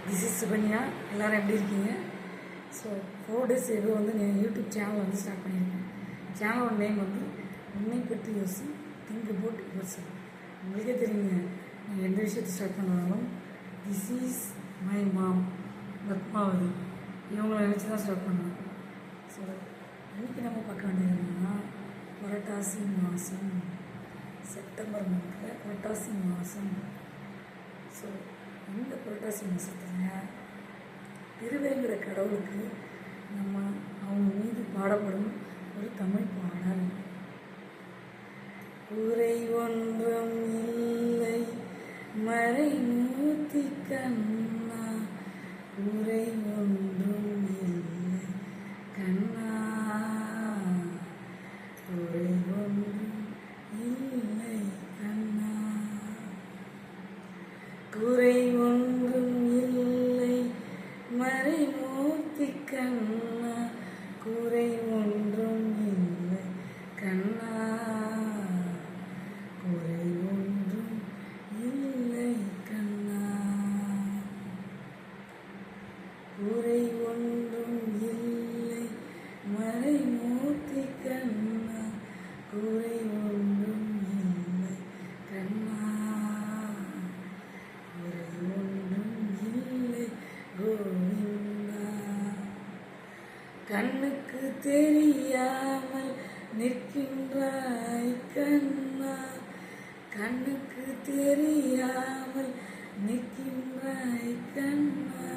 This is Sukanya. எல்லோரும் எப்படி இருக்கீங்க? ஸோ 4 days ஏதோ வந்து யூடியூப் சேனல் வந்து ஸ்டார்ட் பண்ணியிருக்கேன். சேனலோட நேம் வந்து உன்னை பற்றி யோசி, திங்க் அபவுட் யுவர்செல்ஃப். உங்களுக்கே தெரியுங்க, நீங்கள் எந்த விஷயத்தை ஸ்டார்ட் பண்ணாலும் this is my mom Padmavathi இவங்களை நினச்சி தான் ஸ்டார்ட் பண்ணுவேன். ஸோ இன்றைக்கி நம்ம பார்க்க வேண்டியது என்னென்னா, புரட்டாசி மாதம், செப்டம்பர் மந்தில் புரட்டாசி மாதம். ஸோ இந்த புரட்டாசி மாதத்தில் திருவேங்கிற கடவுளுக்கு நம்ம அவங்க மீது பாடப்படும் ஒரு தமிழ் பாடல். குறை ஒன்றும் இல்லை மறைமூர்த்தி கண்ணா, குறை ஒன்றும் இல்லை கண்ணா, குறை ஒன்றும் இல்லை கண்ணா, குறை ஒன்றும் இல்லை மறைமூர்த்தி கண்ணா, குறை ஒன்றும் இல்லை கண்ணா, குறை ஒன்றும் இல்லை கண்ணா, குறை ஒன்றும் இல்லை மறைமூர்த்தி கண்ணா, குறை ஒன்றும் இல்லை கண்ணா, குறை ஒன்றும் இல்லை கோவிந்தா. கண்ணுக்கு தெரியாமல் நிற்கின்றாய் கண்ணா, கண்ணுக்கு தெரியாமல் நிற்கின்றாய் கண்ணா,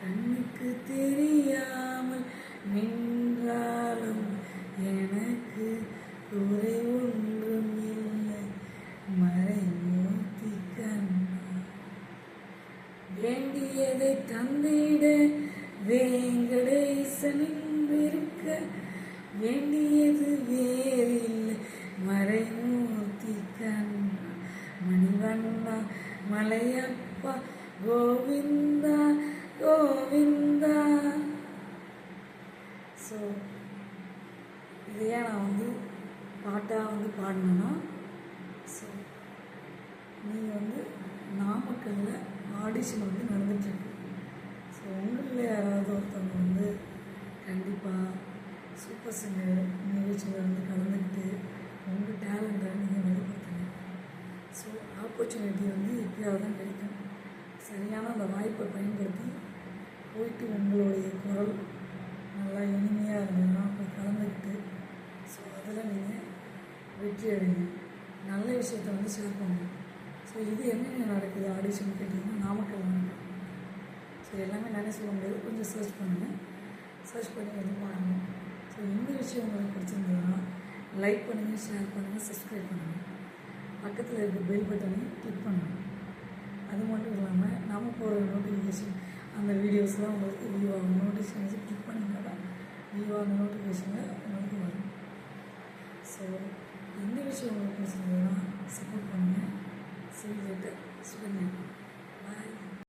கண்ணுக்கு தெரியாமல் நின்றாலும் எனக்கு குறை ஒன்றும் இல்லை மறைமூர்த்தி கண்ணா. வேண்டியதை தந்திட வேங்கடேசனின் இருக்க, வேண்டியது வேறில்லை மறைமூர்த்தி கண்ணா, மணிவண்ணா மலையப்பா கோவிந்தா கோவிந்தா. ஸோ இதையே நான் வந்து பாட்டாக வந்து பாடினேன்னா, ஸோ நீங்கள் வந்து நாமக்கல்லில் ஆடிஷன் வந்து நடந்துகிட்ருக்கு. ஸோ உங்களில் யாராவது ஒருத்தவங்க வந்து கண்டிப்பாக சூப்பர் சிங்கர் நிகழ்ச்சியில் வந்து கலந்துக்கிட்டு உங்கள் டேலண்ட்டை நீங்கள் வெளிப்படுத்துங்க. ஸோ ஆப்பர்ச்சுனிட்டி வந்து எப்பயாவது தான் கிடைக்கும். சரியான அந்த வாய்ப்பை பயன்படுத்தி போயிட்டு உங்களுடைய குரல் நல்லா இனிமையாக இருந்ததுன்னா போய் கலந்துக்கிட்டு ஸோ அதில் நீங்கள் வெற்றி அடைங்க. நல்ல விஷயத்தை வந்து ஷேர் பண்ணுங்க. ஸோ இது என்னென்ன நடக்குது ஆடிஷன் கேட்டிங்கன்னா, நாமக்கல் நடக்குது. ஸோ எல்லாமே நிறைய சொல்ல முடியாது, கொஞ்சம் சர்ச் பண்ணுங்கள். சர்ச் பண்ணி வந்து பாருங்கள். ஸோ இந்த விஷயம் உங்களுக்கு பிடிச்சிருந்ததுன்னா லைக் பண்ணுங்கள், ஷேர் பண்ணுங்கள், சப்ஸ்கிரைப் பண்ணுங்கள். பக்கத்தில் இருக்க பெல் பட்டனையும் கிளிக் பண்ணுங்கள். அது மட்டும் இல்லாமல் நம்ம போகிற நோட்டிஃபிகேஷன் அந்த வீடியோஸ்லாம் உங்களுக்கு வியூ ஆகும். நோட்டிஃபிகேஷன் கிளிக் பண்ணிங்கன்னா வியூ ஆகும் நோட்டிஃபிகேஷனில் உங்களுக்கு வரும். ஸோ இந்த விஷயம் உங்களுக்கு பிடிச்சிருந்ததுன்னா சப்போர்ட் பண்ணுங்கள். See you later. Bye.